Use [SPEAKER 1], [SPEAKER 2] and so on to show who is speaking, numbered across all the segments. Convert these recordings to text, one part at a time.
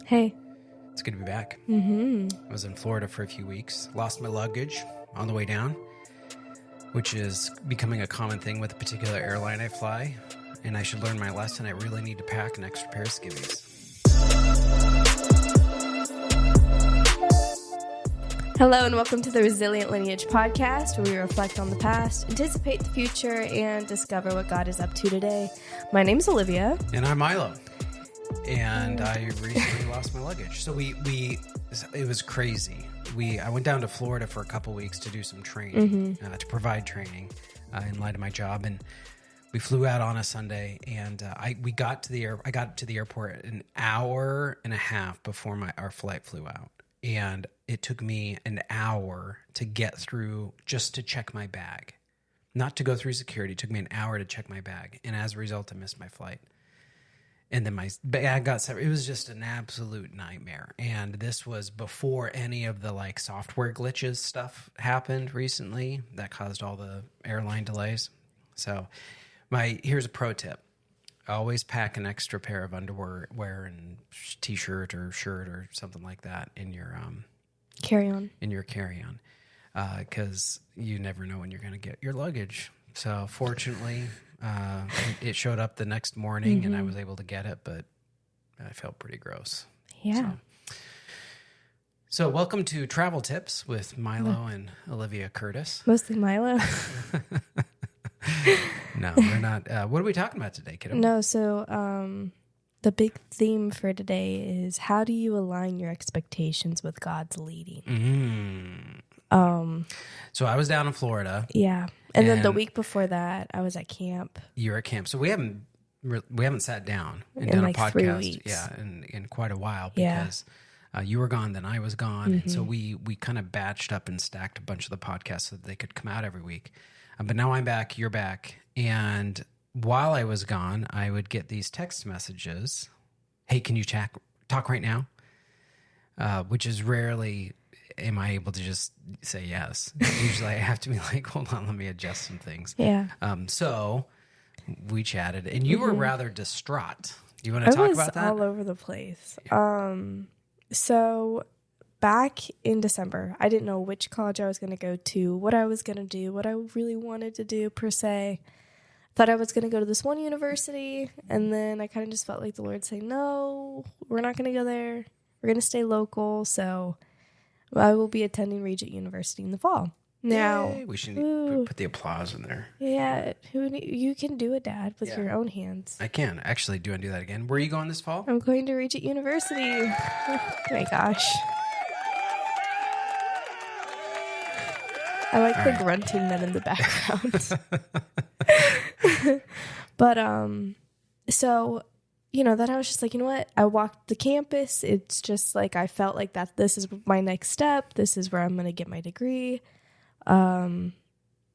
[SPEAKER 1] Hey.
[SPEAKER 2] It's good to be back.
[SPEAKER 1] Mm-hmm.
[SPEAKER 2] I was in Florida for a few weeks. Lost my luggage on the way down, which is becoming a common thing with a particular airline I fly. And I should learn my lesson. I really need to pack an extra pair of skivvies.
[SPEAKER 1] Hello and welcome to the Resilient Lineage podcast, where we reflect on the past, anticipate the future, and discover what God is up to today. My name's Olivia.
[SPEAKER 2] And I'm Milo. And I recently lost my luggage. So it was crazy. I went down to Florida for a couple weeks to do some training, to provide training in light of my job. And we flew out on a Sunday, and I got to the airport an hour and a half before our flight flew out. And it took me an hour to get through just to check my bag. Not to go through security. It took me an hour to check my bag. And as a result, I missed my flight. And then my bag got separate. It was just an absolute nightmare. And this was before any of the software glitches stuff happened recently that caused all the airline delays. So here's a pro tip. Always pack an extra pair of underwear and t-shirt or shirt or something like that in your
[SPEAKER 1] carry-on.
[SPEAKER 2] Because you never know when you're going to get your luggage. So fortunately, it showed up the next morning and I was able to get it, but I felt pretty gross.
[SPEAKER 1] Yeah.
[SPEAKER 2] So welcome to Travel Tips with Milo and Olivia Curtis.
[SPEAKER 1] Mostly Milo.
[SPEAKER 2] No, we're not. What are we talking about today, kiddo?
[SPEAKER 1] No, so the big theme for today is how do you align your expectations with God's leading?
[SPEAKER 2] So I was down in Florida.
[SPEAKER 1] Yeah. And then the week before that, I was at camp.
[SPEAKER 2] You were at camp. So we haven't sat down and
[SPEAKER 1] in
[SPEAKER 2] done a podcast
[SPEAKER 1] 3 weeks.
[SPEAKER 2] Yeah, in quite a while because you were gone, then I was gone. And so we kind of batched up and stacked a bunch of the podcasts so that they could come out every week. But now I'm back, you're back. And while I was gone, I would get these text messages. Hey, can you talk right now? Which is rarely am I able to just say yes. Usually I have to be like, hold on, let me adjust some things.
[SPEAKER 1] Yeah.
[SPEAKER 2] So we chatted, and you were rather distraught. Do you want to talk about that?
[SPEAKER 1] I was all over the place. So back in December, I didn't know which college I was going to go to, what I was going to do, what I really wanted to do per se. Thought I was going to go to this one university, and then I kind of just felt like the Lord saying, no, we're not going to go there. We're going to stay local. So I will be attending Regent University in the fall. Now,
[SPEAKER 2] Yay, we should put the applause in there.
[SPEAKER 1] Yeah, you can do it, Dad, with your own hands.
[SPEAKER 2] I can. Actually, do you want to do that again? Where are you going this fall?
[SPEAKER 1] I'm going to Regent University. Oh my gosh. I like the grunting men in the background. But, so, then I was just like, you know what? I walked the campus. It's just like, I felt like that this is my next step. This is where I'm going to get my degree. And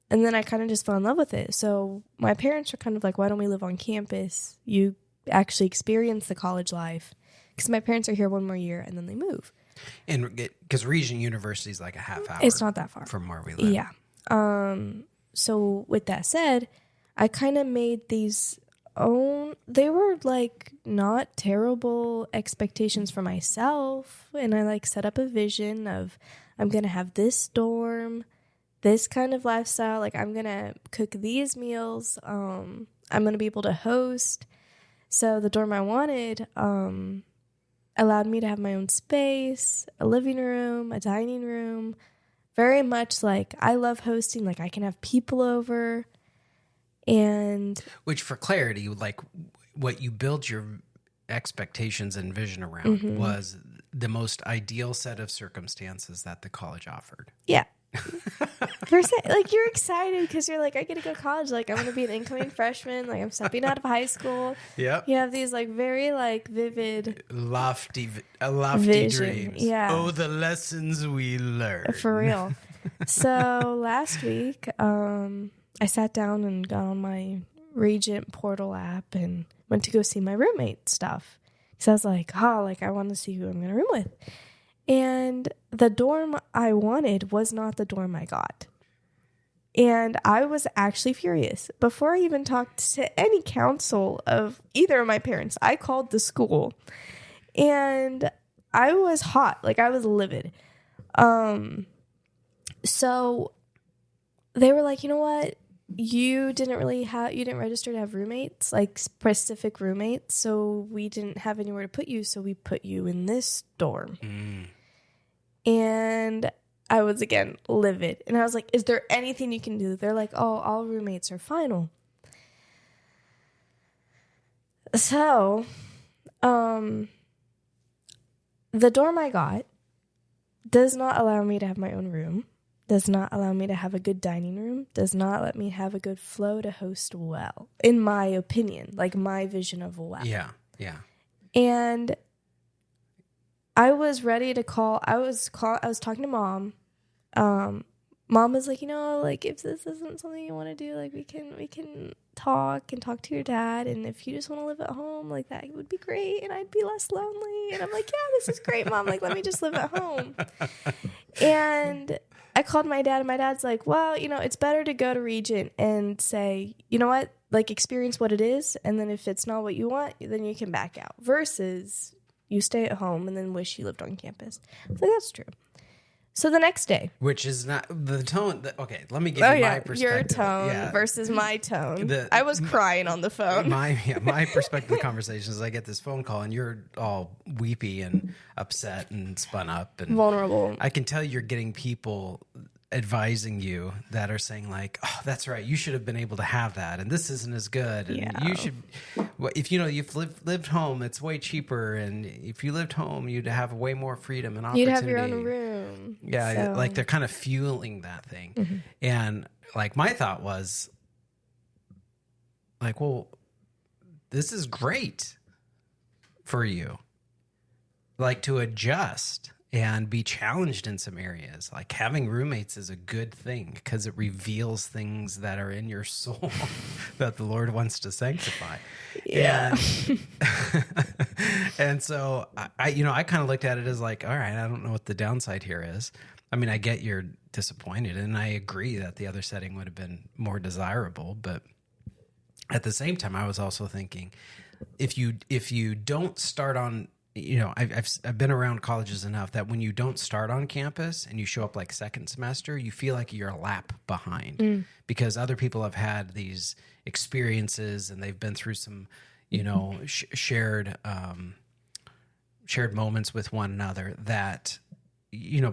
[SPEAKER 1] then I kind of just fell in love with it. So my parents are kind of like, why don't we live on campus? You actually experience the college life. Because my parents are here one more year and then they move.
[SPEAKER 2] And because Regent University is like a half hour.
[SPEAKER 1] It's not that far
[SPEAKER 2] from where we live.
[SPEAKER 1] Yeah. So with that said, I kind of made these they were not terrible expectations for myself. And I set up a vision of I'm going to have this dorm, this kind of lifestyle. I'm going to cook these meals. I'm going to be able to host. So the dorm I wanted, allowed me to have my own space, a living room, a dining room. Very much I love hosting. I can have people over. And
[SPEAKER 2] which, for clarity, what you build your expectations and vision around was the most ideal set of circumstances that the college offered.
[SPEAKER 1] Yeah. You're excited because you're I get to go to college. I'm going to be an incoming freshman. I'm stepping out of high school.
[SPEAKER 2] Yeah.
[SPEAKER 1] You have these very vivid,
[SPEAKER 2] lofty
[SPEAKER 1] vision.
[SPEAKER 2] Dreams.
[SPEAKER 1] Yeah.
[SPEAKER 2] Oh, the lessons we learned.
[SPEAKER 1] For real. So last week, I sat down and got on my Regent portal app and went to go see my roommate stuff. So I was I want to see who I'm going to room with. And the dorm I wanted was not the dorm I got. And I was actually furious. Before I even talked to any counsel of either of my parents, I called the school And I was hot. Like, I was livid. So they were like, you know what? You didn't register to have roommates, like specific roommates. So we didn't have anywhere to put you. So we put you in this dorm. And I was, again, livid. And I was like, is there anything you can do? They're like, oh, all roommates are final. So, the dorm I got does not allow me to have my own room, does not allow me to have a good dining room, does not let me have a good flow to host well, in my opinion, like my vision of well.
[SPEAKER 2] Yeah.
[SPEAKER 1] And I was ready to call. I was talking to Mom. Mom was like, like, if this isn't something you want to do, like, we can talk to your dad, and if you just want to live at home, like, that would be great, and I'd be less lonely. And I'm like, yeah, this is great, Mom. Like, let me just live at home. And I called my dad, and my dad's like, well, it's better to go to Regent and say, you know what, like, experience what it is, and then if it's not what you want, then you can back out, versus you stay at home and then wish you lived on campus. I was like, that's true. So the next day. Which is not the tone. Okay, let me give you my perspective. Your tone versus my tone. I was crying on the phone. My perspective of the conversation is I get this phone call and you're all weepy and upset and spun up. And vulnerable. I can tell you're getting people advising you that are saying like, oh, that's right, you should have been able to have that, and this isn't as good, and you should, if you've lived home, it's way cheaper, and if you lived home, you'd have way more freedom and opportunity. You'd have your own room. Yeah, so. Like they're kind of fueling that thing. Mm-hmm. And like my thought was like, well, this is great for you, like, to adjust and be challenged in some areas. Like, having roommates is a good thing because it reveals things that are in your soul that the Lord wants to sanctify. Yeah. And so I kind of looked at it as like, all right, I don't know what the downside here is. I mean, I get you're disappointed, and I agree that the other setting would have been more desirable. But at the same time, I was also thinking, if you don't start on, I've been around colleges enough that when you don't start on campus and you show up like second semester, you feel like you're a lap behind because other people have had these experiences and they've been through some, shared moments with one another that,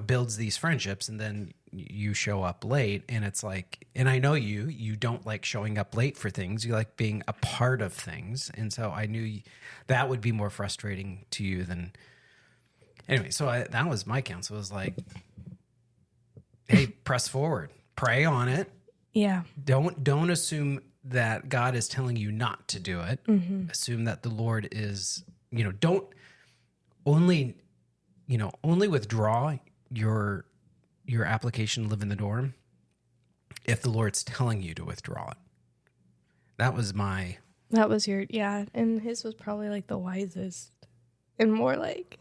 [SPEAKER 1] builds these friendships. And then you show up late, and it's like, and I know you don't like showing up late for things. You like being a part of things. And so I knew that would be more frustrating to you than anyway. So that was my counsel, was like, hey, press forward, pray on it. Yeah. Don't assume that God is telling you not to do it. Mm-hmm. Assume that the Lord is, don't only withdraw your application to live in the dorm if the Lord's telling you to withdraw it. That was your, and his was probably like the wisest and more like,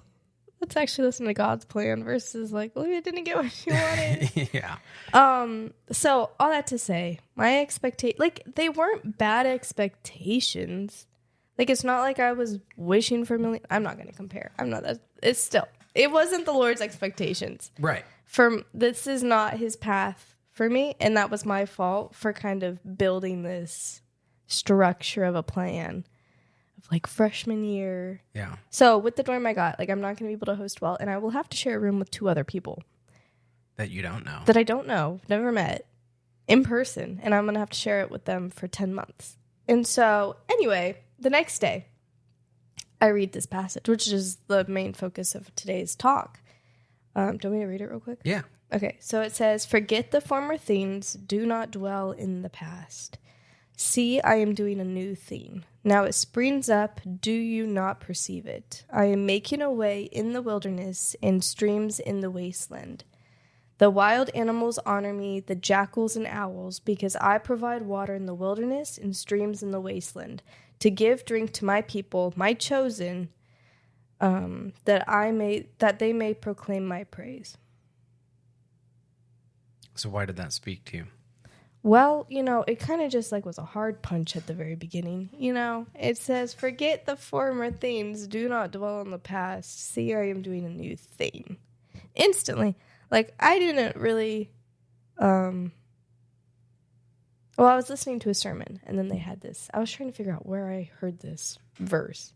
[SPEAKER 1] let's actually listen to God's plan versus like, well, you didn't get what you wanted. Yeah. So all that to say, my expectation, like, they weren't bad expectations. Like, it's not like I was wishing for I'm not going to compare. It wasn't the Lord's expectations. Right. This is not his path for me, and that was my fault for kind of building this structure of a plan of like freshman year. Yeah. So with the dorm I got, like, I'm not going to be able to host well, and I will have to share a room with 2 other people. That you don't know. That I don't know, never met, in person, and I'm going to have to share it with them for 10 months. And so, anyway, the next day, I read this passage, which is the main focus of today's talk. Do you want me to read it real quick? Yeah. Okay, so it says, "Forget the former things, do not dwell in the past. See, I am doing a new thing. Now it springs up, do you not perceive it? I am making a way in the wilderness and streams in the wasteland. The wild animals honor me, the jackals and owls, because I provide water in the wilderness and streams in the wasteland, to give drink to my people, my chosen, that they may proclaim my praise." So why did that speak to you? Well, it kind of just like was a hard punch at the very beginning. It says, forget the former things. Do not dwell on the past. See, I am doing a new thing. Instantly. Like, I didn't really, well, I was listening to a sermon and then they had this. I was trying to figure out where I heard this verse.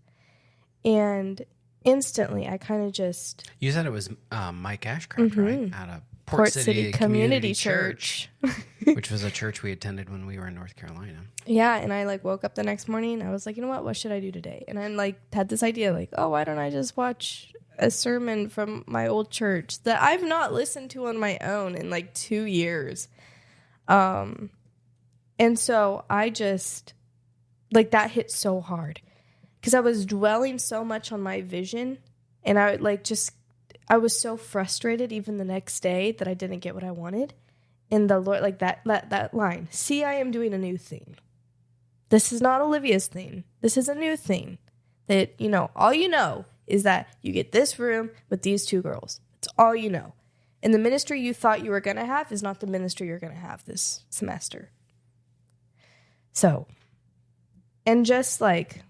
[SPEAKER 1] And instantly I kind of just.
[SPEAKER 2] You said it was Mike Ashcraft, right? Out of Port City
[SPEAKER 1] Community Church.
[SPEAKER 2] Which was a church we attended when we were in North Carolina.
[SPEAKER 1] Yeah, and I like woke up the next morning. I was like, you know what should I do today? And I like had this idea like, oh, why don't I just watch a sermon from my old church that I've not listened to on my own in like 2 years. And so I just like that hit so hard because I was dwelling so much on my vision, and I I was so frustrated even the next day that I didn't get what I wanted. And the Lord, like that line, see, I am doing a new thing. This is not Olivia's thing. This is a new thing that, all is that you get this room with these 2 girls. That's all you know. And the ministry you thought you were going to have is not the ministry you're going to have this semester. So, and just like,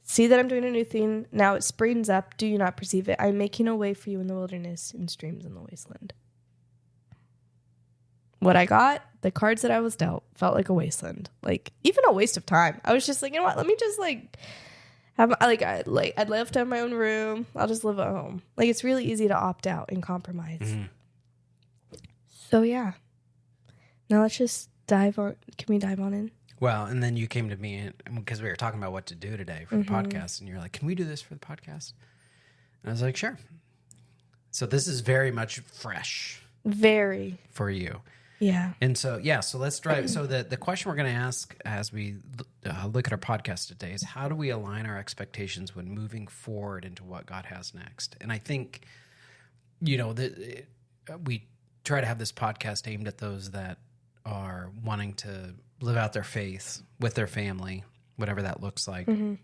[SPEAKER 1] see that I'm doing a new thing. Now it springs up. Do you not perceive it? I'm making a way for you in the wilderness and streams in the wasteland. What I got, the cards that I was dealt, felt like a wasteland. Like, even a waste of time. I was just like, you know what? Let me just have I'd love to have my own room. I'll just live at home. Like, it's really easy to opt out and compromise. Mm-hmm. So yeah. Now let's just dive on. Can we dive on in?
[SPEAKER 2] Well, and then you came to me because we were talking about what to do today for the podcast, and you're like, can we do this for the podcast? And I was like, sure. So this is very much fresh.
[SPEAKER 1] Very.
[SPEAKER 2] For you.
[SPEAKER 1] Yeah.
[SPEAKER 2] And so, so let's drive. So the question we're going to ask as we look at our podcast today is, how do we align our expectations when moving forward into what God has next? And I think, we try to have this podcast aimed at those that are wanting to live out their faith with their family, whatever that looks like. Mm-hmm.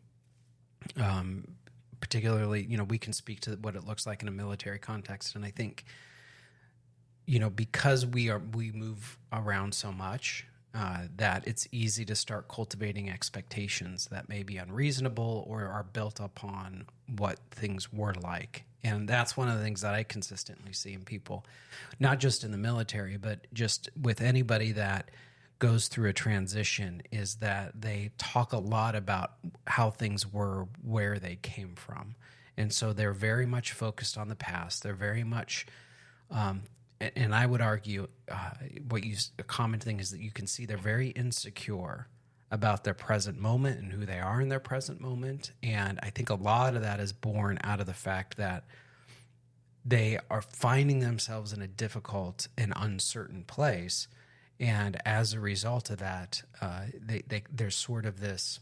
[SPEAKER 2] Particularly, we can speak to what it looks like in a military context. And I think, because we move around so much, that it's easy to start cultivating expectations that may be unreasonable or are built upon what things were like. And that's one of the things that I consistently see in people, not just in the military, but just with anybody that goes through a transition, is that they talk a lot about how things were, where they came from. And so they're very much focused on the past. They're very much, and I would argue, a common thing is that you can see they're very insecure about their present moment and who they are in their present moment. And I think a lot of that is born out of the fact that they are finding themselves in a difficult and uncertain place. And as a result of that, there's sort of this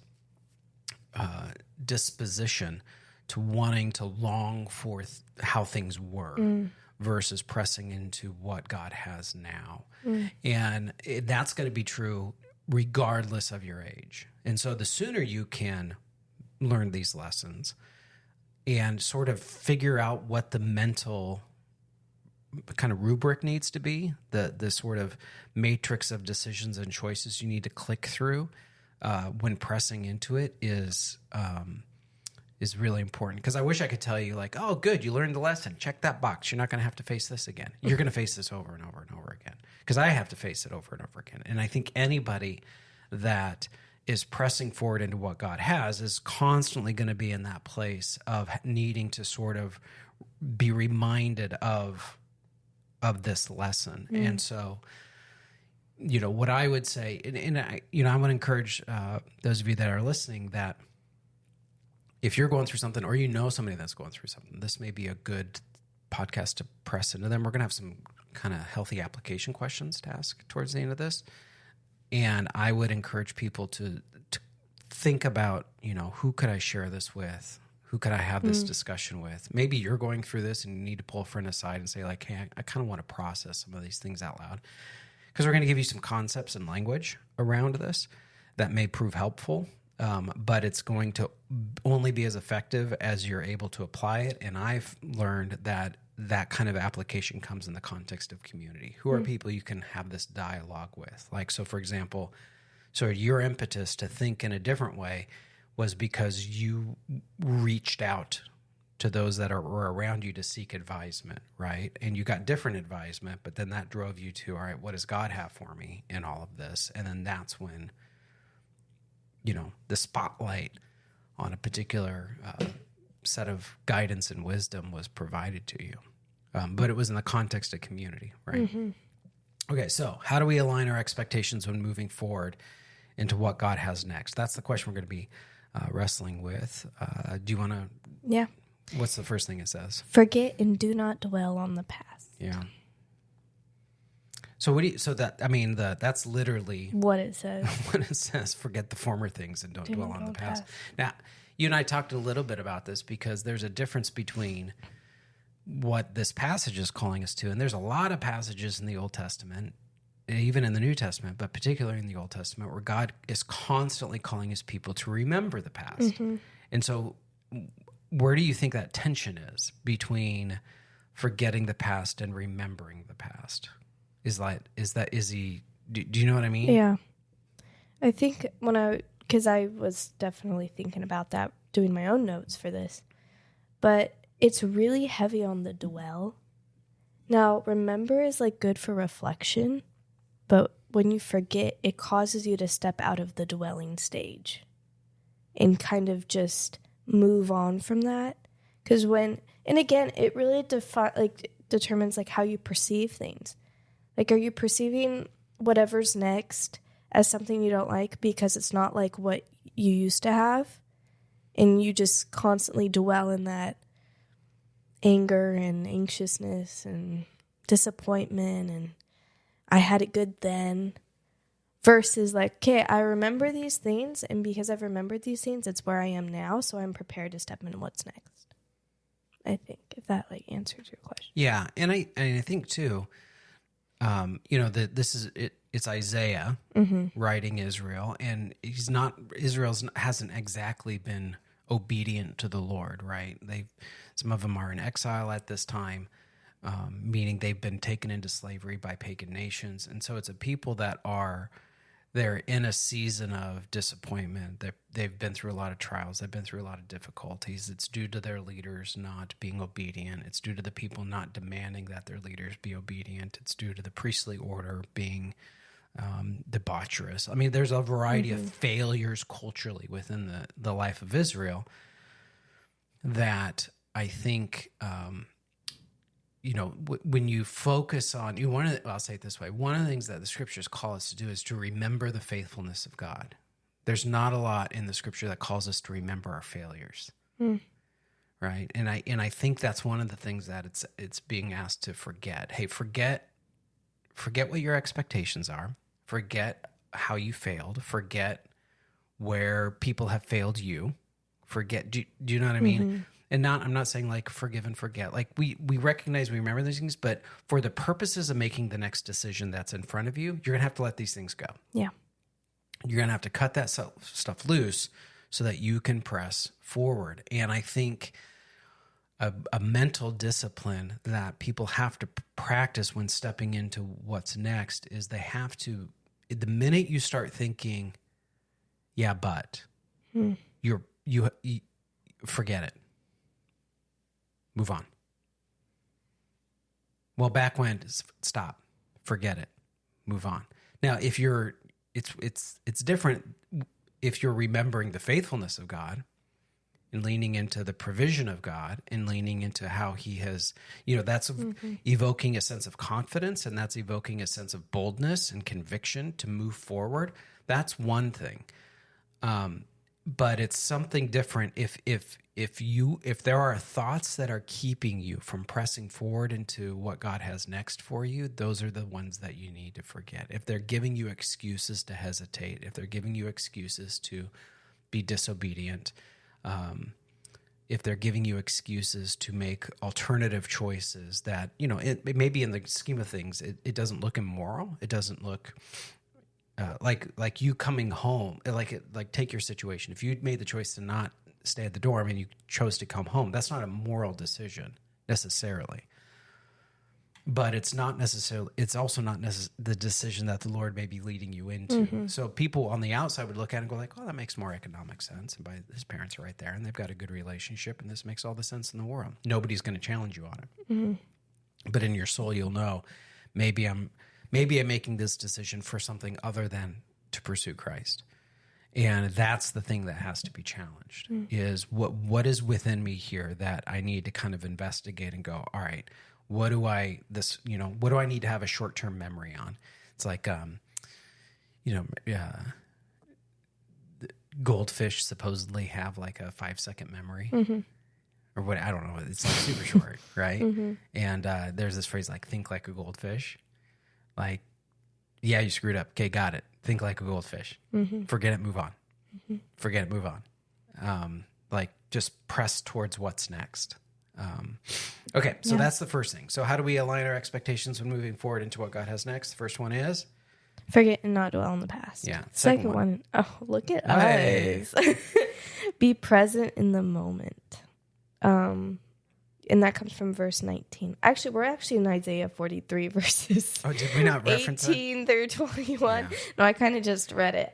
[SPEAKER 2] disposition to wanting to long for how things were versus pressing into what God has now. And that's going to be true regardless of your age. And so the sooner you can learn these lessons and sort of figure out what the mental kind of rubric needs to be, the sort of matrix of decisions and choices you need to click through when pressing into it is really important. Because I wish I could tell you like, oh, good, you learned the lesson. Check that box. You're not going to have to face this again. You're going to face this over and over and over again. Because I have to face it over and over again. And I think anybody that is pressing forward into what God has is constantly going to be in that place of needing to sort of be reminded of this lesson. And so, what I would say, and I want to encourage those of you that are listening that if you're going through something or somebody that's going through something, this may be a good podcast to press into them. We're going to have some kind of healthy application questions to ask towards the end of this. And I would encourage people to think about, who could I share this with? Who could I have this discussion with? Maybe you're going through this and you need to pull a friend aside and say like, hey, I kind of want to process some of these things out loud. Because we're going to give you some concepts and language around this that may prove helpful. But it's going to only be as effective as you're able to apply it. And I've learned that that kind of application comes in the context of community. Who are people you can have this dialogue with? Like, so for example, so your impetus to think in a different way was because you reached out to those that were around you to seek advisement, right? And you got different advisement, but then that drove you to, all right, what does God have for me in all of this? And then that's when, the spotlight on a particular set of guidance and wisdom was provided to you. But it was in the context of community, right? Mm-hmm. Okay, so how do we align our expectations when moving forward into what God has next? That's the question we're going to be wrestling with. Do you want to?
[SPEAKER 1] Yeah.
[SPEAKER 2] What's the first thing it says?
[SPEAKER 1] Forget and do not dwell on the past.
[SPEAKER 2] Yeah. So that's literally
[SPEAKER 1] what it says.
[SPEAKER 2] What it says. Forget the former things and don't dwell on the past. Now, you and I talked a little bit about this because there's a difference between what this passage is calling us to, and there's a lot of passages in the Old Testament, even in the New Testament, but particularly in the Old Testament, where God is constantly calling his people to remember the past. Mm-hmm. And so where do you think that tension is between forgetting the past and remembering the past? Do you know what I mean?
[SPEAKER 1] Yeah. I think because I was definitely thinking about that, doing my own notes for this, but it's really heavy on the dwell. Now, remember is like good for reflection, but when you forget, it causes you to step out of the dwelling stage and kind of just move on from that. Because it really determines like how you perceive things. Like, are you perceiving whatever's next as something you don't like because it's not like what you used to have, and you just constantly dwell in that anger and anxiousness and disappointment and I had it good then, versus like, okay, I remember these things, and because I've remembered these things, it's where I am now, so I'm prepared to step into what's next. I think, if that like answers your question.
[SPEAKER 2] Yeah, and I think too, it's Isaiah writing Israel, and Israel hasn't exactly been obedient to the Lord, right? Some of them are in exile at this time, meaning they've been taken into slavery by pagan nations. And so it's a people that they're in a season of disappointment. They've been through a lot of trials. They've been through a lot of difficulties. It's due to their leaders not being obedient. It's due to the people not demanding that their leaders be obedient. It's due to the priestly order being debaucherous. I mean, there's a variety of failures culturally within the life of Israel that I think, when you focus on, I'll say it this way, one of the things that the scriptures call us to do is to remember the faithfulness of God. There's not a lot in the scripture that calls us to remember our failures, right? And I think that's one of the things that it's being asked to forget. Hey, forget what your expectations are. Forget how you failed. Forget where people have failed you. Forget. Do you know what I mean? Mm-hmm. And I'm not saying like forgive and forget. Like we recognize, we remember these things, but for the purposes of making the next decision that's in front of you, you're gonna have to let these things go.
[SPEAKER 1] Yeah.
[SPEAKER 2] You're gonna have to cut that stuff loose so that you can press forward. And I think a mental discipline that people have to practice when stepping into what's next is they have to, the minute you start thinking, yeah, but you forget it. Move on. Well, back when, stop, forget it, move on. Now, if it's different if you're remembering the faithfulness of God and leaning into the provision of God and leaning into how he has, that's evoking a sense of confidence, and that's evoking a sense of boldness and conviction to move forward. That's one thing. But it's something different if there are thoughts that are keeping you from pressing forward into what God has next for you, those are the ones that you need to forget. If they're giving you excuses to hesitate, if they're giving you excuses to be disobedient, if they're giving you excuses to make alternative choices that, it maybe in the scheme of things, it doesn't look immoral. It doesn't look like you coming home, like take your situation. If you made the choice to not stay at the dorm and you chose to come home, that's not a moral decision necessarily. but it's not necessarily, it's also not the decision that the Lord may be leading you into. So people on the outside would look at it and go like, oh, that makes more economic sense. And his parents are right there and they've got a good relationship and this makes all the sense in the world. Nobody's going to challenge you on it. But in your soul, you'll know, maybe I'm making this decision for something other than to pursue Christ. And that's the thing that has to be challenged is what is within me here that I need to kind of investigate and go, all right, what do I need to have a short-term memory on? It's like, goldfish supposedly have like a 5-second memory or what, I don't know. It's like super short. Right. And, there's this phrase like, think like a goldfish. Like, yeah, you screwed up. Okay. Got it. Think like a goldfish. Forget it. Move on. Forget it. Move on. Like just press towards what's next. Okay, so that's the first thing. So how do we align our expectations when moving forward into what God has next? The first one is
[SPEAKER 1] forget and not dwell on the past.
[SPEAKER 2] Yeah.
[SPEAKER 1] Second one, oh, look at us. Be present in the moment. And that comes from verse 19. Actually, we're actually in Isaiah 43 verses.
[SPEAKER 2] Oh, did we not reference
[SPEAKER 1] 18 through 21. Yeah. No, I kind of just read it.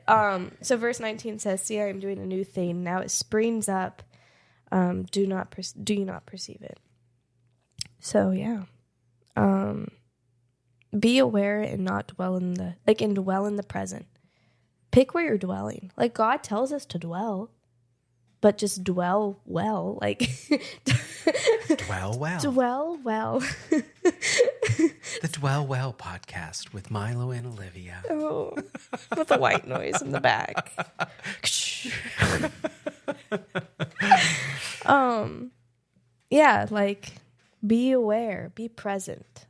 [SPEAKER 1] So verse 19 says, "See, I am doing a new thing. Now it springs up. Do you not perceive it?" So yeah, be aware and not dwell in the present. Pick where you're dwelling. Like God tells us to dwell, but just dwell well. Like
[SPEAKER 2] dwell well.
[SPEAKER 1] Dwell well.
[SPEAKER 2] The Dwell Well podcast with Milo and Olivia.
[SPEAKER 1] Oh, with a white noise in the back. Yeah, like be aware, be present.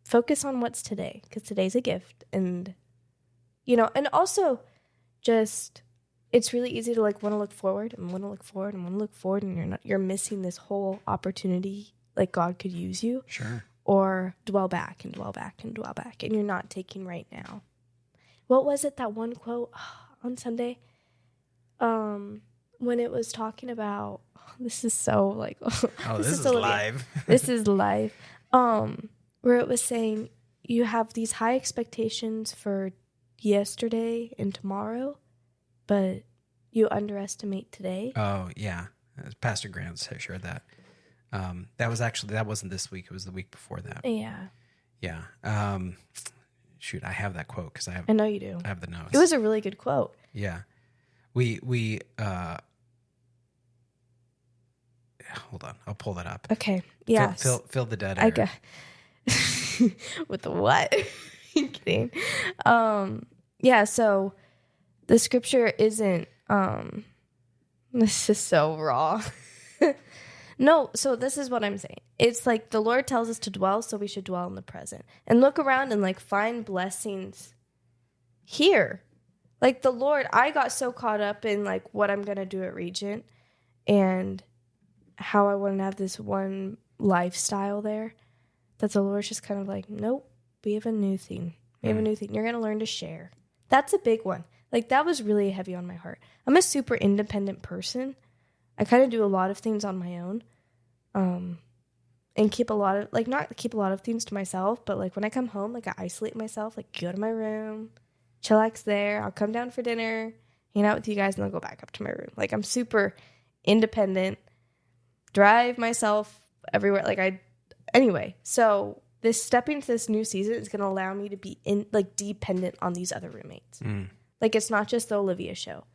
[SPEAKER 1] Focus on what's today, because today's a gift. And and also just it's really easy to like want to look forward and you're missing this whole opportunity, like God could use you.
[SPEAKER 2] Sure. Or
[SPEAKER 1] dwell back and dwell back and dwell back, and you're not taking right now. What was it, that one quote on Sunday? When it was talking about, this is so like,
[SPEAKER 2] this is live.
[SPEAKER 1] This is live. Where it was saying you have these high expectations for yesterday and tomorrow, but you underestimate today.
[SPEAKER 2] Oh yeah, Pastor Grant shared that. That wasn't this week. It was the week before that.
[SPEAKER 1] Yeah.
[SPEAKER 2] Yeah. Shoot, I have that quote because I
[SPEAKER 1] know you do.
[SPEAKER 2] I have the notes.
[SPEAKER 1] It was a really good quote.
[SPEAKER 2] Yeah. Hold on, I'll pull that up.
[SPEAKER 1] Okay. Yeah.
[SPEAKER 2] Fill the dead air.
[SPEAKER 1] With the what? You kidding? Yeah. So the scripture isn't. This is so raw. No. So this is what I'm saying. It's like the Lord tells us to dwell, so we should dwell in the present and look around and like find blessings here. Like the Lord, I got so caught up in like what I'm gonna do at Regent and how I want to have this one lifestyle there, that the Lord's just kind of like, nope, we have a new thing. You're going to learn to share. That's a big one. Like that was really heavy on my heart. I'm a super independent person. I kind of do a lot of things on my own. And keep a lot of, like, not keep a lot of things to myself, but like when I come home, like I isolate myself, like go to my room, chillax there. I'll come down for dinner, hang out with you guys, and then go back up to my room. Like I'm super independent. Drive myself everywhere. Anyway, so this stepping into this new season is going to allow me to be dependent on these other roommates. Like it's not just the Olivia show.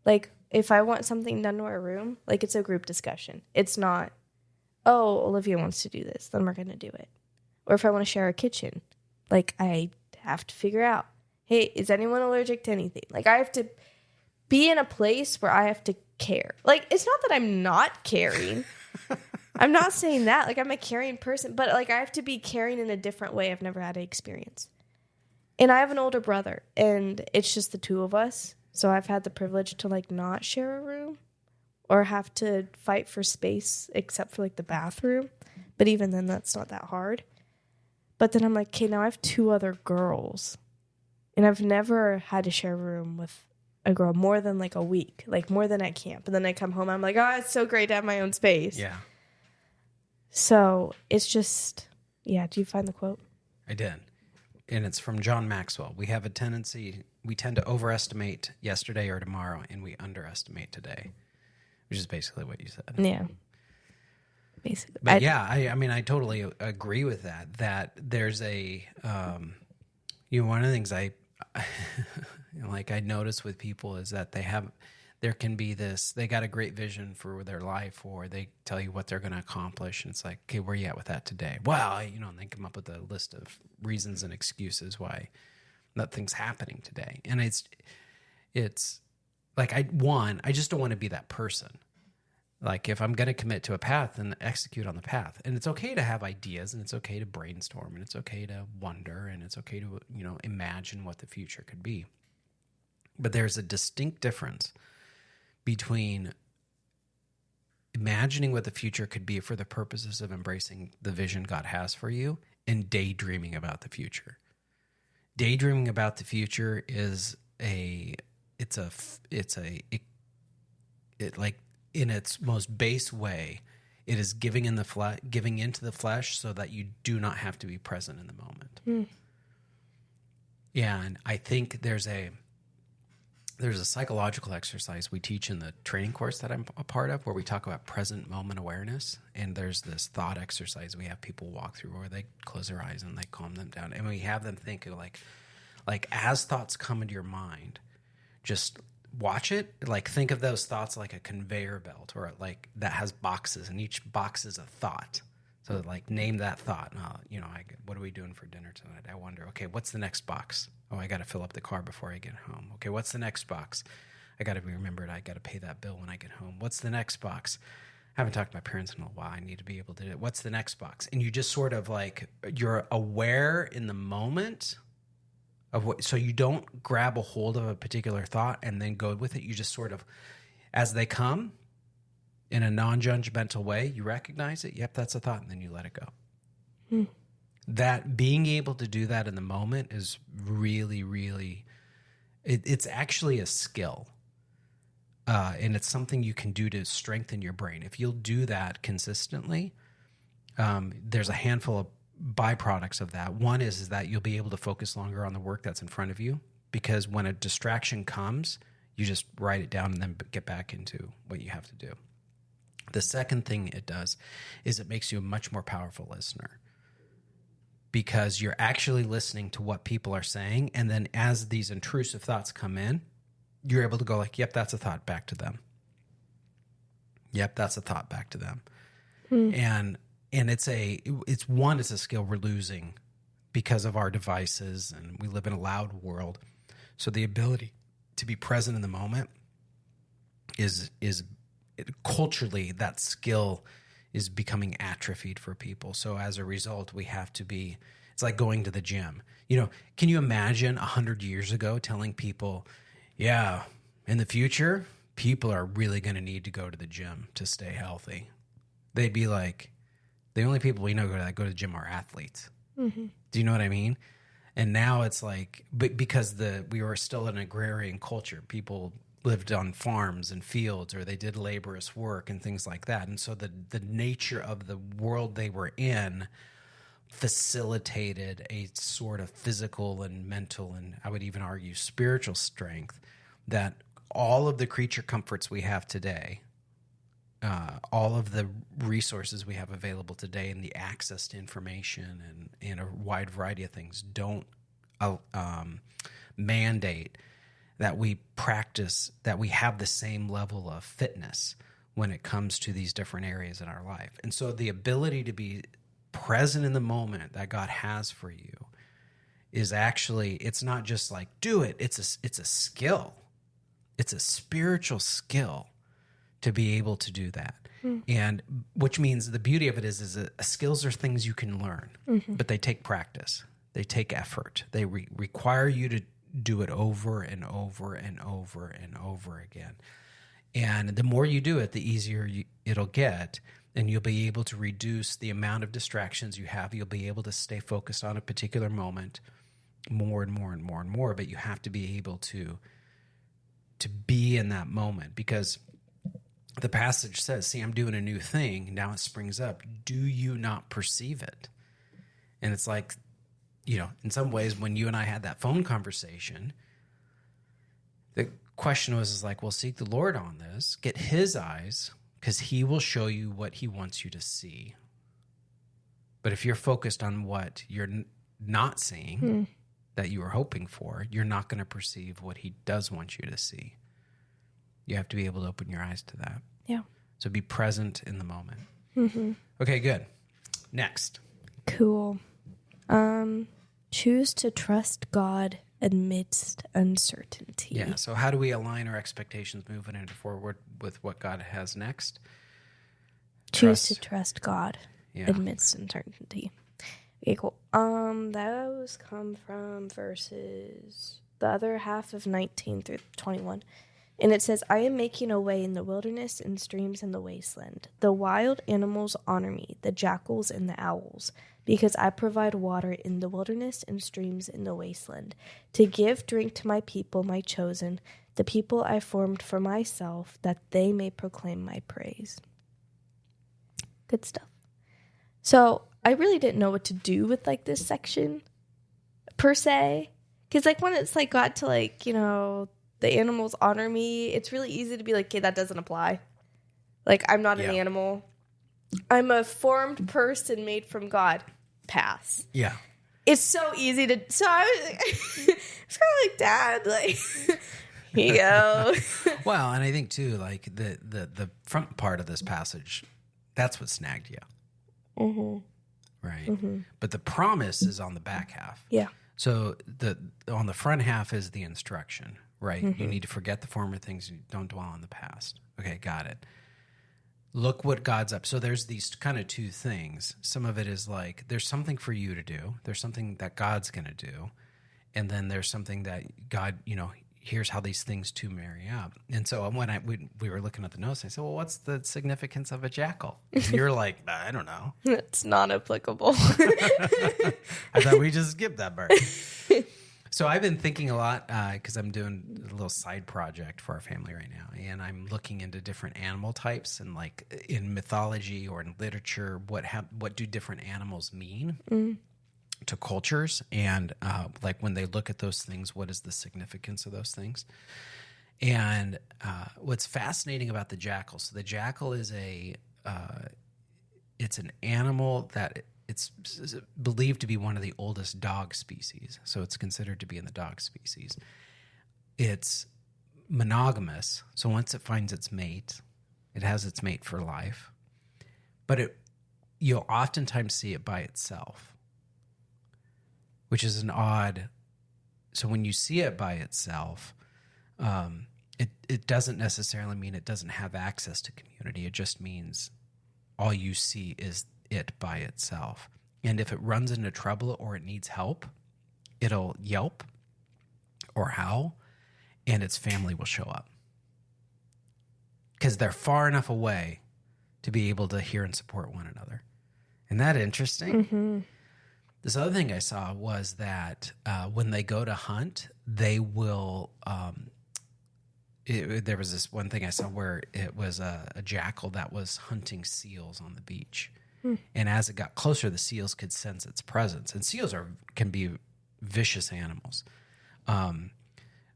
[SPEAKER 1] Like if I want something done to our room, like it's a group discussion. It's not, oh, Olivia wants to do this, then we're going to do it. Or if I want to share a kitchen, like I have to figure out, hey, is anyone allergic to anything? Like I have to be in a place where I have to care. Like it's not that I'm not caring. I'm not saying that. Like, I'm a caring person, but like, I have to be caring in a different way I've never had to experience. And I have an older brother, and it's just the two of us. So I've had the privilege to like not share a room or have to fight for space except for like the bathroom. But even then, that's not that hard. But then I'm like, okay, now I have two other girls, and I've never had to share a room with a girl more than like a week, like more than at camp. And then I come home, I'm like, oh, it's so great to have my own space.
[SPEAKER 2] Yeah.
[SPEAKER 1] So it's just, Yeah, do you find the quote?
[SPEAKER 2] I did. And it's from John Maxwell. We tend to overestimate yesterday or tomorrow, and we underestimate today, which is basically what you said.
[SPEAKER 1] Yeah. Basically.
[SPEAKER 2] But I mean, I totally agree with that, that there's one of the things I notice with people is that there can be they got a great vision for their life, or they tell you what they're going to accomplish. And it's like, okay, where are you at with that today? Well, and they come up with a list of reasons and excuses why nothing's happening today. And it's like, I just don't want to be that person. Like, if I'm going to commit to a path, then execute on the path. And it's okay to have ideas, and it's okay to brainstorm, and it's okay to wonder, and it's okay to, imagine what the future could be. But there's a distinct difference between imagining what the future could be for the purposes of embracing the vision God has for you, and daydreaming about the future. Daydreaming about the future is in its most base way, it is giving into the flesh so that you do not have to be present in the moment. Yeah, and I think there's a psychological exercise we teach in the training course that I'm a part of, where we talk about present moment awareness. And there's this thought exercise we have people walk through where they close their eyes and they calm them down. And we have them think of like as thoughts come into your mind, just watch it. Like, think of those thoughts like a conveyor belt, or like that has boxes, and each box is a thought. So like, name that thought. What are we doing for dinner tonight? I wonder, okay, what's the next box? Oh, I got to fill up the car before I get home. Okay, what's the next box? I got to be remembered. I got to pay that bill when I get home. What's the next box? I haven't talked to my parents in a while. I need to be able to do it. What's the next box? And you just sort of like, you're aware in the moment of what, so you don't grab a hold of a particular thought and then go with it. You just sort of, as they come in a non-judgmental way, you recognize it. Yep, that's a thought. And then you let it go. That being able to do that in the moment is really, really, it's actually a skill. And it's something you can do to strengthen your brain. If you'll do that consistently, there's a handful of byproducts of that. One is that you'll be able to focus longer on the work that's in front of you, because when a distraction comes, you just write it down and then get back into what you have to do. The second thing it does is it makes you a much more powerful listener, because you're actually listening to what people are saying. And then as these intrusive thoughts come in, you're able to go like, yep, that's a thought, back to them. Yep, that's a thought, back to them. And it's a skill we're losing because of our devices, and we live in a loud world. So the ability to be present in the moment is culturally, that skill is becoming atrophied for people. So as a result, we have to be, it's like going to the gym. Can you imagine 100 years ago telling people, yeah, in the future, people are really going to need to go to the gym to stay healthy? They'd be like, the only people we know that go to the gym are athletes. Mm-hmm. Do you know what I mean? And now it's like, because we were still an agrarian culture, people lived on farms and fields, or they did laborious work and things like that. And so the nature of the world they were in facilitated a sort of physical and mental, and I would even argue spiritual strength, that all of the creature comforts we have today, all of the resources we have available today, and the access to information and a wide variety of things don't mandate that we practice, that we have the same level of fitness when it comes to these different areas in our life. And so the ability to be present in the moment that God has for you is actually, it's not just like, do it. It's a skill. It's a spiritual skill to be able to do that. And which means the beauty of it is that skills are things you can learn, but they take practice. They take effort. They require you to do it over and over and over and over again. And the more you do it, the easier it'll get, and you'll be able to reduce the amount of distractions you have. You'll be able to stay focused on a particular moment more and more and more and more, but you have to be able to be in that moment, because the passage says, see, I'm doing a new thing. Now it springs up. Do you not perceive it? And it's like, in some ways, when you and I had that phone conversation, the question was like, well, seek the Lord on this, get his eyes, because he will show you what he wants you to see. But if you're focused on what you're not seeing, that you were hoping for, you're not going to perceive what he does want you to see. You have to be able to open your eyes to that.
[SPEAKER 1] Yeah.
[SPEAKER 2] So be present in the moment. Okay, good. Next.
[SPEAKER 1] Cool. Choose to trust God amidst uncertainty.
[SPEAKER 2] Yeah. So how do we align our expectations moving into forward with what God has next?
[SPEAKER 1] Choose to trust God amidst uncertainty. Okay, cool. Those come from verses, the other half of 19 through 21. And it says, I am making a way in the wilderness and streams in the wasteland. The wild animals honor me, the jackals and the owls, because I provide water in the wilderness and streams in the wasteland, to give drink to my people, my chosen, the people I formed for myself, that they may proclaim my praise. Good stuff. So I really didn't know what to do with like this section per se. Because like when it's like got to like, the animals honor me, it's really easy to be like, okay, that doesn't apply. Like, I'm not an animal. I'm a formed person made from God. Pass.
[SPEAKER 2] Yeah.
[SPEAKER 1] It's so easy to... So I was kind of like, Dad, like, here you go.
[SPEAKER 2] Well, and I think, too, like, the front part of this passage, that's what snagged you. Right? But the promise is on the back half.
[SPEAKER 1] Yeah.
[SPEAKER 2] So on the front half is the instruction. Right. You need to forget the former things. And don't dwell on the past. Okay. Got it. Look what God's up. So there's these kind of two things. Some of it is like, there's something for you to do. There's something that God's going to do. And then there's something that God, here's how these things two marry up. And so when we were looking at the notes, I said, well, what's the significance of a jackal? And you're like, I don't know.
[SPEAKER 1] It's not applicable.
[SPEAKER 2] I thought we just skipped that part. So I've been thinking a lot because I'm doing a little side project for our family right now, and I'm looking into different animal types and like in mythology or in literature, what do different animals mean to cultures, and like when they look at those things, what is the significance of those things? And what's fascinating about the jackal? So the jackal is it's an animal that it's believed to be one of the oldest dog species. So it's considered to be in the dog species. It's monogamous. So once it finds its mate, it has its mate for life. But you'll oftentimes see it by itself, which is an odd. So when you see it by itself, it doesn't necessarily mean it doesn't have access to community. It just means all you see is it by itself. And if it runs into trouble or it needs help, it'll yelp or howl, and its family will show up. Because they're far enough away to be able to hear and support one another. Isn't that interesting? This other thing I saw was that when they go to hunt, they will... there was this one thing I saw where it was a jackal that was hunting seals on the beach. And as it got closer, the seals could sense its presence. And seals can be vicious animals.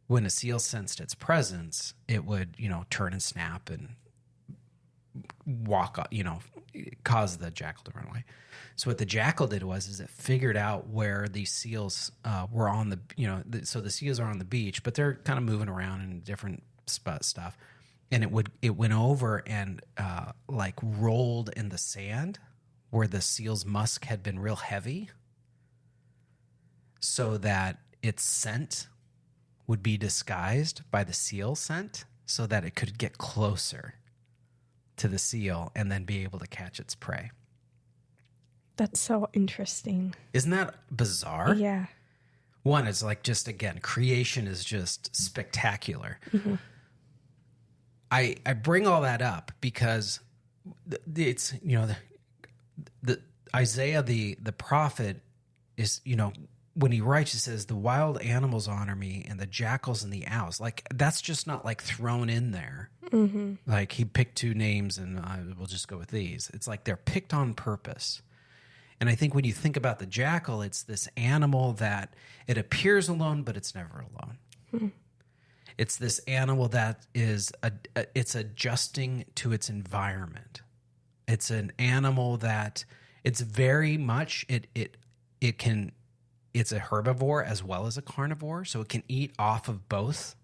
[SPEAKER 2] When a seal sensed its presence, it would, turn and snap and walk, cause the jackal to run away. So what the jackal did is it figured out where these seals were on the, so the seals are on the beach, but they're kind of moving around in different stuff. And it went over and like rolled in the sand where the seal's musk had been real heavy, so that its scent would be disguised by the seal scent, so that it could get closer to the seal and then be able to catch its prey.
[SPEAKER 1] That's so interesting.
[SPEAKER 2] Isn't that bizarre?
[SPEAKER 1] Yeah.
[SPEAKER 2] One is like, just again, creation is just spectacular. I bring all that up because it's, the Isaiah, the prophet, is, when he writes, he says, the wild animals honor me and the jackals and the owls. Like, that's just not like thrown in there. Like he picked two names and we'll just go with these. It's like they're picked on purpose. And I think when you think about the jackal, it's this animal that it appears alone, but it's never alone. Hmm. It's this animal that it's adjusting to its environment. It's an animal that it's very much it's a herbivore as well as a carnivore, so it can eat off of both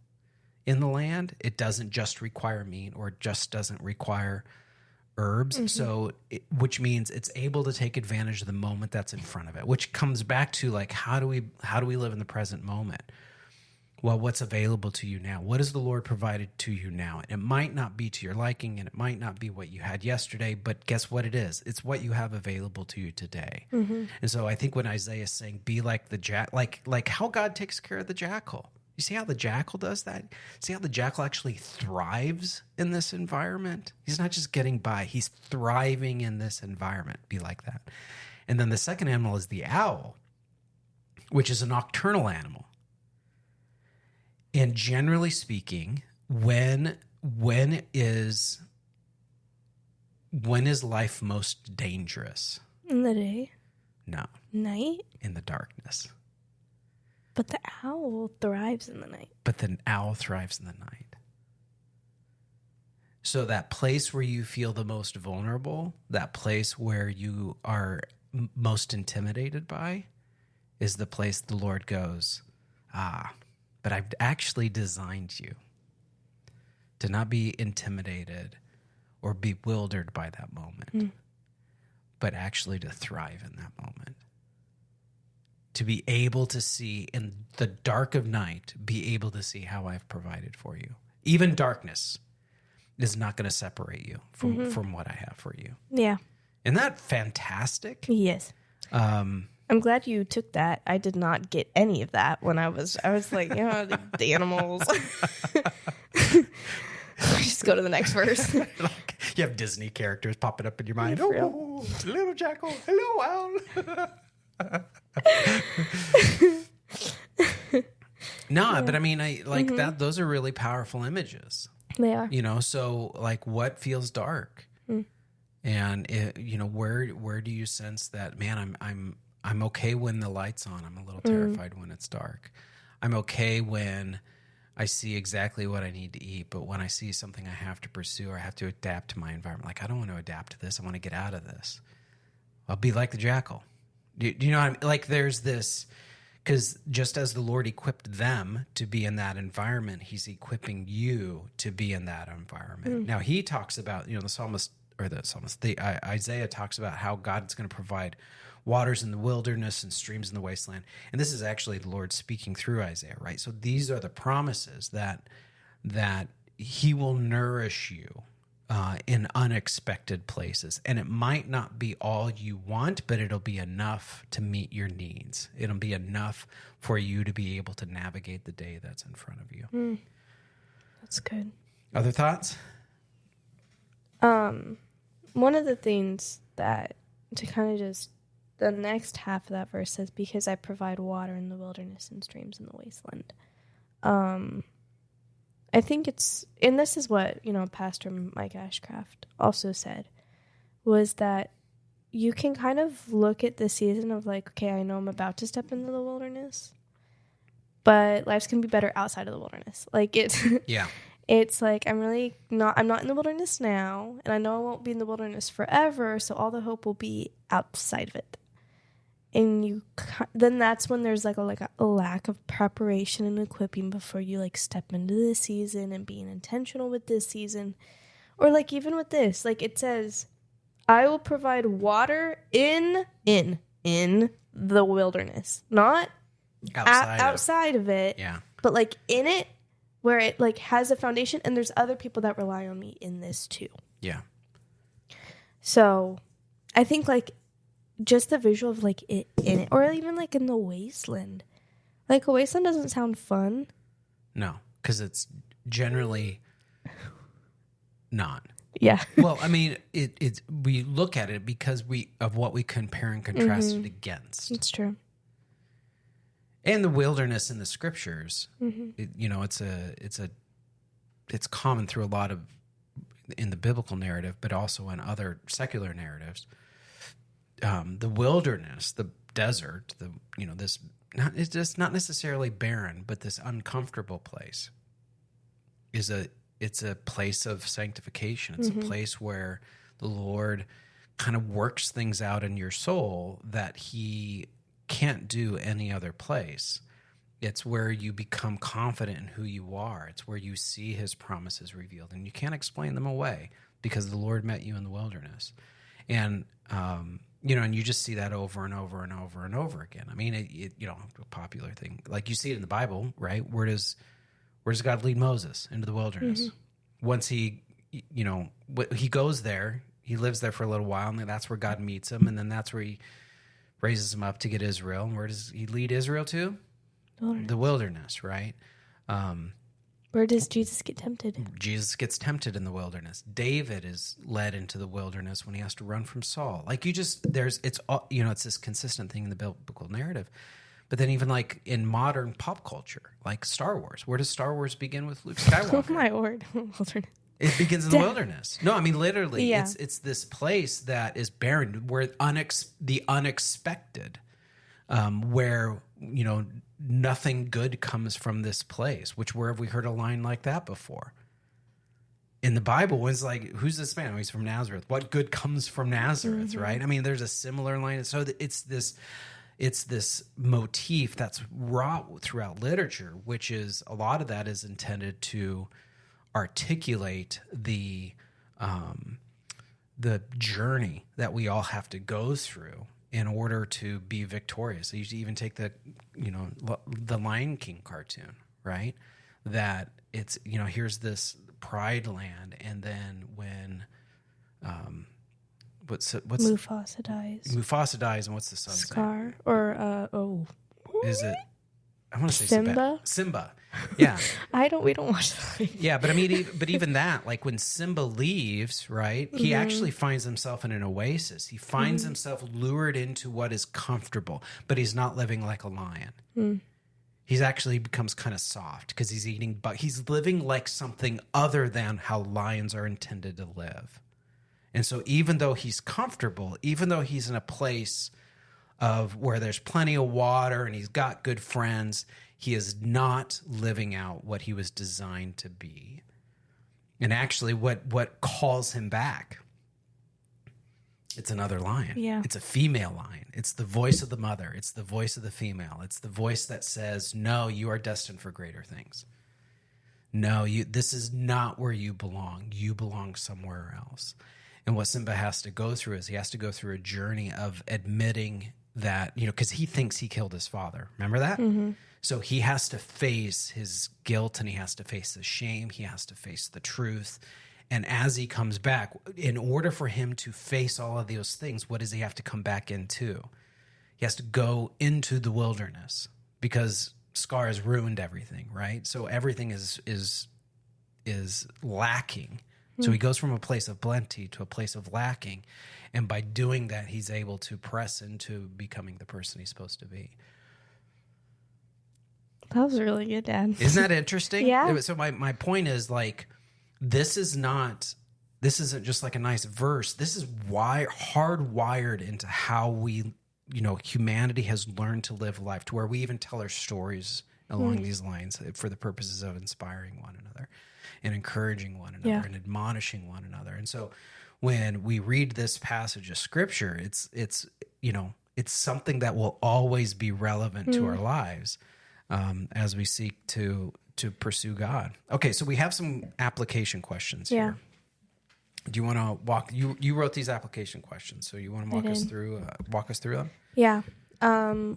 [SPEAKER 2] in the land. It doesn't just require meat, or it just doesn't require herbs. Mm-hmm. So, which means it's able to take advantage of the moment that's in front of it, which comes back to like, how do we live in the present moment? Well, what's available to you now? What has the Lord provided to you now? It might not be to your liking, and it might not be what you had yesterday, but guess what it is? It's what you have available to you today. Mm-hmm. And so I think when Isaiah is saying, be like the like how God takes care of the jackal. You see how the jackal does that? See how the jackal actually thrives in this environment? He's not just getting by. He's thriving in this environment. Be like that. And then the second animal is the owl, which is a nocturnal animal. And generally speaking, when is life most dangerous?
[SPEAKER 1] In the day?
[SPEAKER 2] No.
[SPEAKER 1] Night?
[SPEAKER 2] In the darkness.
[SPEAKER 1] But the owl thrives in the night.
[SPEAKER 2] But the owl thrives in the night. So that place where you feel the most vulnerable, that place where you are most intimidated by, is the place the Lord goes, but I've actually designed you to not be intimidated or bewildered by that moment, but actually to thrive in that moment. To be able to see in the dark of night, be able to see how I've provided for you. Even darkness is not going to separate you from what I have for you.
[SPEAKER 1] Yeah.
[SPEAKER 2] Isn't that fantastic?
[SPEAKER 1] Yes. I'm glad you took that. I did not get any of that when I was like, the animals. Just go to the next verse.
[SPEAKER 2] Like, you have Disney characters popping up in your mind. Oh, little jackal. Hello, owl. But I mean, I like that. Those are really powerful images.
[SPEAKER 1] They are.
[SPEAKER 2] So like, what feels dark? And where do you sense that, man, I'm okay when the light's on. I'm a little terrified when it's dark. I'm okay when I see exactly what I need to eat, but when I see something I have to pursue or I have to adapt to my environment, like, I don't want to adapt to this. I want to get out of this. I'll be like the jackal. Do you know what I mean? Like, there's this, because just as the Lord equipped them to be in that environment, he's equipping you to be in that environment. Now, he talks about, Isaiah talks about how God's going to provide waters in the wilderness and streams in the wasteland. And this is actually the Lord speaking through Isaiah, right? So these are the promises that he will nourish you in unexpected places. And it might not be all you want, but it'll be enough to meet your needs. It'll be enough for you to be able to navigate the day that's in front of you.
[SPEAKER 1] That's good.
[SPEAKER 2] Other thoughts?
[SPEAKER 1] One of the things that, to kind of just, the next half of that verse says, because I provide water in the wilderness and streams in the wasteland. I think it's, and this is what, Pastor Mike Ashcraft also said, was that you can kind of look at the season of like, okay, I know I'm about to step into the wilderness, but life's going to be better outside of the wilderness. Like it's like, I'm not in the wilderness now, and I know I won't be in the wilderness forever, so all the hope will be outside of it. And then that's when there's like a lack of preparation and equipping before you like step into this season and being intentional with this season. Or like even with this, like it says, I will provide water in the wilderness, not outside of it.
[SPEAKER 2] Yeah.
[SPEAKER 1] But like in it, where it like has a foundation, and there's other people that rely on me in this too.
[SPEAKER 2] Yeah.
[SPEAKER 1] So I think like just the visual of like it in it, or even like in the wasteland. Like a wasteland doesn't sound fun.
[SPEAKER 2] No, because it's generally not.
[SPEAKER 1] Yeah.
[SPEAKER 2] Well, I mean, we look at it because of what we compare and contrast it against.
[SPEAKER 1] It's true.
[SPEAKER 2] And the wilderness in the scriptures, it's common through a lot of in the biblical narrative, but also in other secular narratives. the wilderness, the desert, this it's just not necessarily barren, but this uncomfortable place it's a place of sanctification. It's a place where the Lord kind of works things out in your soul that he can't do any other place. It's where you become confident in who you are. It's where you see his promises revealed, and you can't explain them away because the Lord met you in the wilderness. And, and you just see that over and over and over and over again. I mean, a popular thing, like you see it in the Bible, right? Where does God lead Moses into the wilderness? Once he goes there, he lives there for a little while, and that's where God meets him. And then that's where he raises him up to get Israel. And where does he lead Israel to? The wilderness, right?
[SPEAKER 1] Where does Jesus get tempted?
[SPEAKER 2] Jesus gets tempted in the wilderness. David is led into the wilderness when he has to run from Saul. Like it's this consistent thing in the biblical narrative. But then even like in modern pop culture, like Star Wars, where does Star Wars begin with Luke Skywalker?
[SPEAKER 1] Oh my word. Wilderness.
[SPEAKER 2] It begins in the wilderness. No, I mean, literally, it's this place that is barren, where the unexpected, where, nothing good comes from this place, which where have we heard a line like that before? In the Bible, it's like, who's this man? Oh, he's from Nazareth. What good comes from Nazareth, right? I mean, there's a similar line. So it's this motif that's wrought throughout literature, which is a lot of that is intended to articulate the journey that we all have to go through in order to be victorious. So you even take the Lion King cartoon, right? That it's, here's this pride land, and then when what's
[SPEAKER 1] Mufasa dies,
[SPEAKER 2] and what's the son's
[SPEAKER 1] Scar
[SPEAKER 2] name?
[SPEAKER 1] or
[SPEAKER 2] is it? I want to say
[SPEAKER 1] Simba.
[SPEAKER 2] Yeah.
[SPEAKER 1] We don't watch that.
[SPEAKER 2] Yeah, but I mean, but even that, like when Simba leaves, right? He actually finds himself in an oasis. He finds himself lured into what is comfortable, but he's not living like a lion. He's actually becomes kind of soft because he's eating, but he's living like something other than how lions are intended to live. And so even though he's comfortable, even though he's in a place of where there's plenty of water and he's got good friends, he is not living out what he was designed to be. And actually what calls him back, it's another lion.
[SPEAKER 1] Yeah.
[SPEAKER 2] It's a female lion. It's the voice of the mother. It's the voice of the female. It's the voice that says, no, you are destined for greater things. No, this is not where you belong. You belong somewhere else. And what Simba has to go through is he has to go through a journey of admitting that, because he thinks he killed his father. Remember that? So he has to face his guilt, and he has to face the shame. He has to face the truth. And as he comes back, in order for him to face all of those things, what does he have to come back into? He has to go into the wilderness because Scar has ruined everything, right? So everything is lacking. So he goes from a place of plenty to a place of lacking. And by doing that, he's able to press into becoming the person he's supposed to be.
[SPEAKER 1] That was really good, Dad.
[SPEAKER 2] Isn't that interesting?
[SPEAKER 1] Yeah.
[SPEAKER 2] So my point is, like, this isn't just like a nice verse. This is hardwired into how we, humanity has learned to live life, to where we even tell our stories along these lines for the purposes of inspiring one another and encouraging one another and admonishing one another. And so when we read this passage of scripture, it's something that will always be relevant to our lives as we seek to pursue God. Okay, so we have some application questions here. Do you want to walk? You wrote these application questions, so you want to walk us through them?
[SPEAKER 1] Yeah.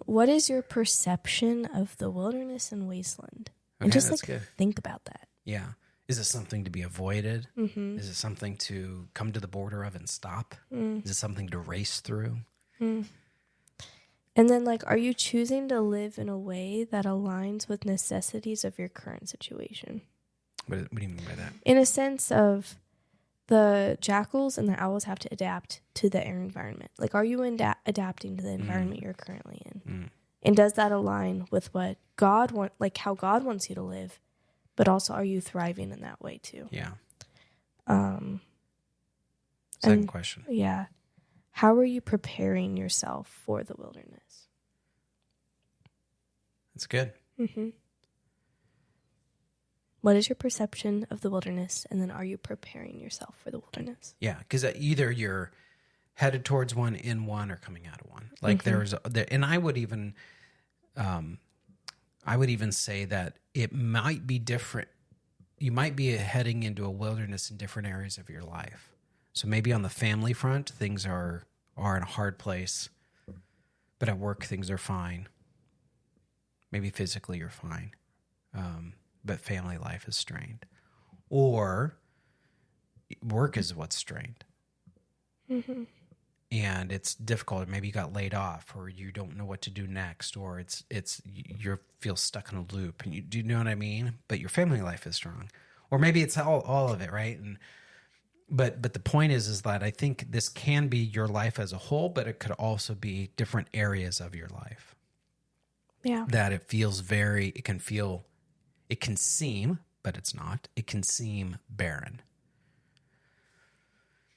[SPEAKER 1] What is your perception of the wilderness and wasteland?
[SPEAKER 2] Okay,
[SPEAKER 1] and just think about that.
[SPEAKER 2] Yeah. Is it something to be avoided? Is it something to come to the border of and stop? Is it something to race through?
[SPEAKER 1] And then, are you choosing to live in a way that aligns with necessities of your current situation?
[SPEAKER 2] What do you mean by that?
[SPEAKER 1] In a sense of the jackals and the owls have to adapt to the air environment. Are you adapting to the environment you're currently in? And does that align with what God how God wants you to live? But also, are you thriving in that way too?
[SPEAKER 2] Yeah. Second question.
[SPEAKER 1] Yeah. How are you preparing yourself for the wilderness?
[SPEAKER 2] That's good.
[SPEAKER 1] Mm-hmm. What is your perception of the wilderness? And then are you preparing yourself for the wilderness?
[SPEAKER 2] Yeah, because either you're headed towards one, in one, or coming out of one. Like and I would even say that it might be different. You might be heading into a wilderness in different areas of your life. So maybe on the family front, things are in a hard place, but at work, things are fine. Maybe physically you're fine, but family life is strained. Or work is what's strained.
[SPEAKER 1] Mm-hmm.
[SPEAKER 2] And it's difficult. Maybe you got laid off, or you don't know what to do next, or you feel stuck in a loop. And do you know what I mean? But your family life is strong, or maybe it's all of it, right? But the point is that I think this can be your life as a whole, but it could also be different areas of your life.
[SPEAKER 1] Yeah,
[SPEAKER 2] that it can seem, but it's not. It can seem barren.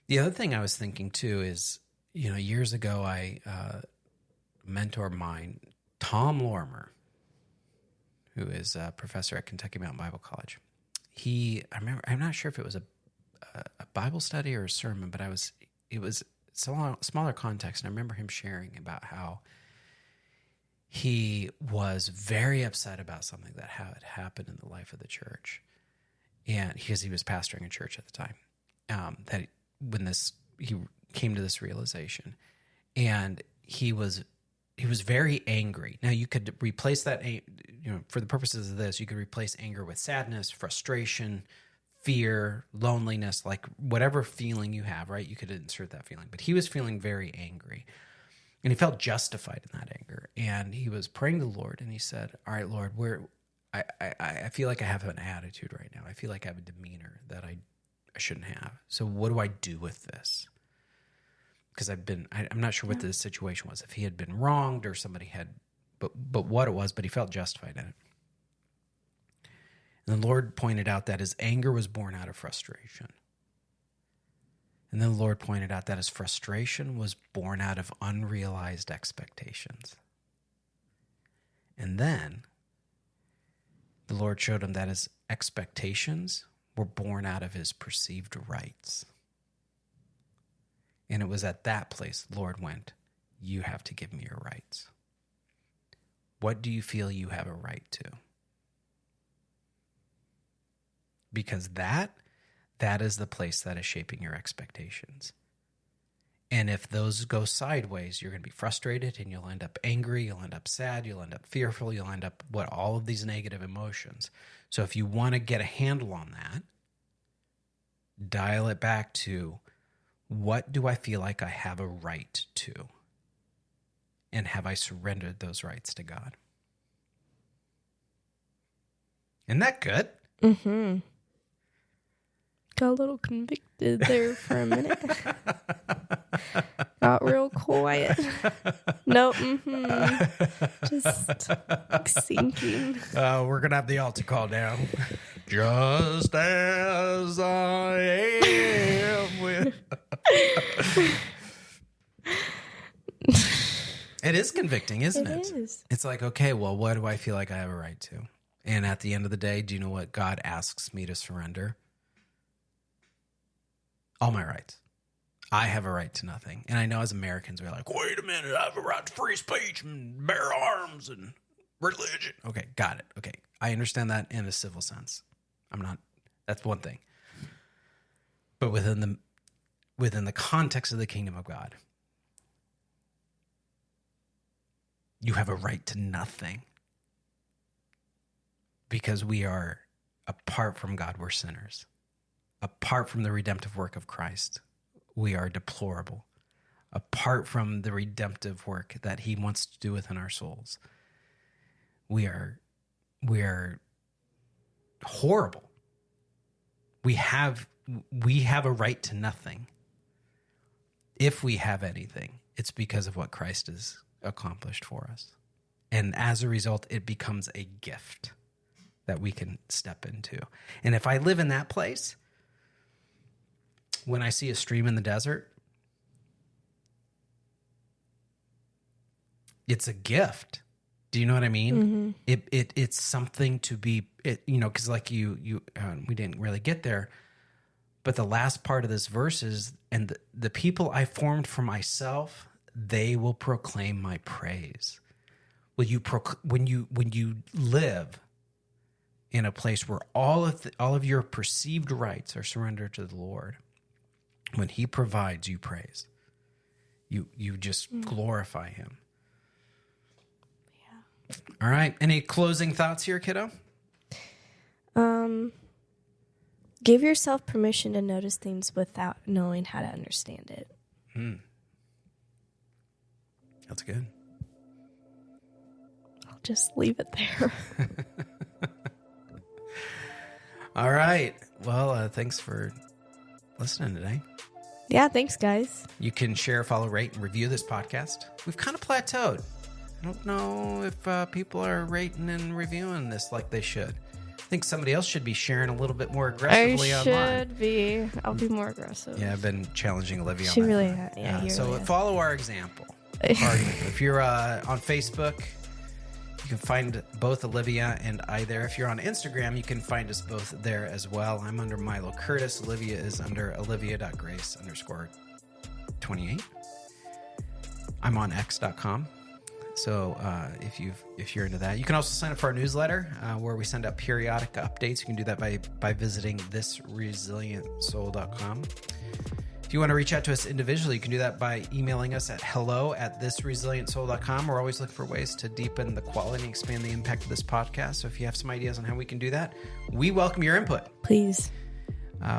[SPEAKER 2] The other thing I was thinking too is, years ago, a mentor of mine, Tom Lorimer, who is a professor at Kentucky Mountain Bible College. I'm not sure if it was a Bible study or a sermon, but it was smaller context. And I remember him sharing about how he was very upset about something that had happened in the life of the church. And because he was pastoring a church at the time, he came to this realization, and he was very angry. Now you could replace that, for the purposes of this, you could replace anger with sadness, frustration, fear, loneliness, like whatever feeling you have, right? You could insert that feeling, but he was feeling very angry, and he felt justified in that anger. And he was praying to the Lord, and he said, "All right, Lord, I feel like I have an attitude right now. I feel like I have a demeanor that I shouldn't have. So what do I do with this?" Because I'm not sure what the situation was, if he had been wronged or somebody had, but what it was, but he felt justified in it. And the Lord pointed out that his anger was born out of frustration. And then the Lord pointed out that his frustration was born out of unrealized expectations. And then the Lord showed him that his expectations were born out of his perceived rights. And it was at that place the Lord went, "You have to give me your rights. What do you feel you have a right to?" Because that is the place that is shaping your expectations. And if those go sideways, you're going to be frustrated, and you'll end up angry, you'll end up sad, you'll end up fearful, you'll end up all of these negative emotions. So if you want to get a handle on that, dial it back to, what do I feel like I have a right to? And have I surrendered those rights to God? Isn't that good?
[SPEAKER 1] Mm-hmm. Got a little convicted there for a minute. Got real quiet. No, just sinking.
[SPEAKER 2] We're going to have the altar call down. Just as I am. It is convicting, isn't it?
[SPEAKER 1] It is.
[SPEAKER 2] It's like, okay, well, what do I feel like I have a right to? And at the end of the day, do you know what God asks me to surrender? All my rights. I have a right to nothing. And I know as Americans, we're like, wait a minute, I have a right to free speech and bear arms and religion. Okay, got it. Okay, I understand that in a civil sense. That's one thing. But within the context of the kingdom of God, you have a right to nothing. Because we are, apart from God, we're sinners. Apart from the redemptive work of Christ, we are deplorable. Apart from the redemptive work that he wants to do within our souls, we are horrible. We have a right to nothing. If we have anything, it's because of what Christ has accomplished for us. And as a result, it becomes a gift that we can step into. And if I live in that place, when I see a stream in the desert, it's a gift. Do you know what I mean? It's something to be, because like we didn't really get there, but the last part of this verse is, and the people I formed for myself, they will proclaim my praise. When you live in a place where all of your perceived rights are surrendered to the Lord, when He provides, you praise. You just glorify Him. Yeah. All right. Any closing thoughts here, kiddo?
[SPEAKER 1] Give yourself permission to notice things without knowing how to understand it.
[SPEAKER 2] That's good.
[SPEAKER 1] I'll just leave it there.
[SPEAKER 2] All right. Well, thanks for listening today.
[SPEAKER 1] Yeah, thanks, guys.
[SPEAKER 2] You can share, follow, rate, and review this podcast. We've kind of plateaued. I don't know if people are rating and reviewing this like they should. I think somebody else should be sharing a little bit more aggressively online.
[SPEAKER 1] I'll be more aggressive.
[SPEAKER 2] Yeah, I've been challenging Olivia
[SPEAKER 1] she
[SPEAKER 2] on that.
[SPEAKER 1] Really has. Yeah,
[SPEAKER 2] so
[SPEAKER 1] really
[SPEAKER 2] follow our example. If you're on Facebook, you can find both Olivia and I there. If you're on Instagram, you can find us both there as well. I'm under Milo Curtis. Olivia is under olivia.grace_28. I'm on x.com. So if you're into that, you can also sign up for our newsletter where we send out periodic updates. You can do that by visiting thisresilientsoul.com. If you want to reach out to us individually, you can do that by emailing us at hello@thisresilientsoul.com. We're always looking for ways to deepen the quality and expand the impact of this podcast. So if you have some ideas on how we can do that, we welcome your input.
[SPEAKER 1] Please.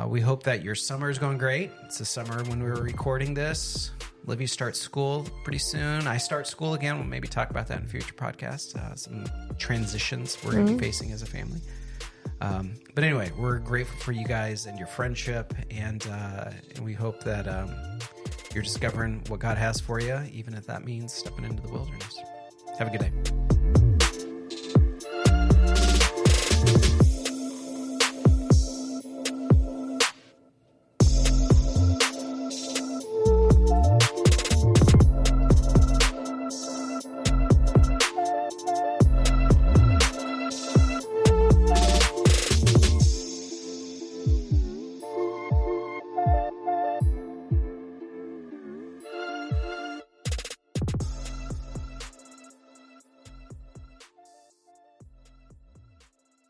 [SPEAKER 2] We hope that your summer is going great. It's the summer when we were recording this. Olivia starts school pretty soon. I start school again. We'll maybe talk about that in future podcasts. Some transitions we're going to be facing as a family. But anyway, we're grateful for you guys and your friendship, and we hope that you're discovering what God has for you, even if that means stepping into the wilderness. Have a good day.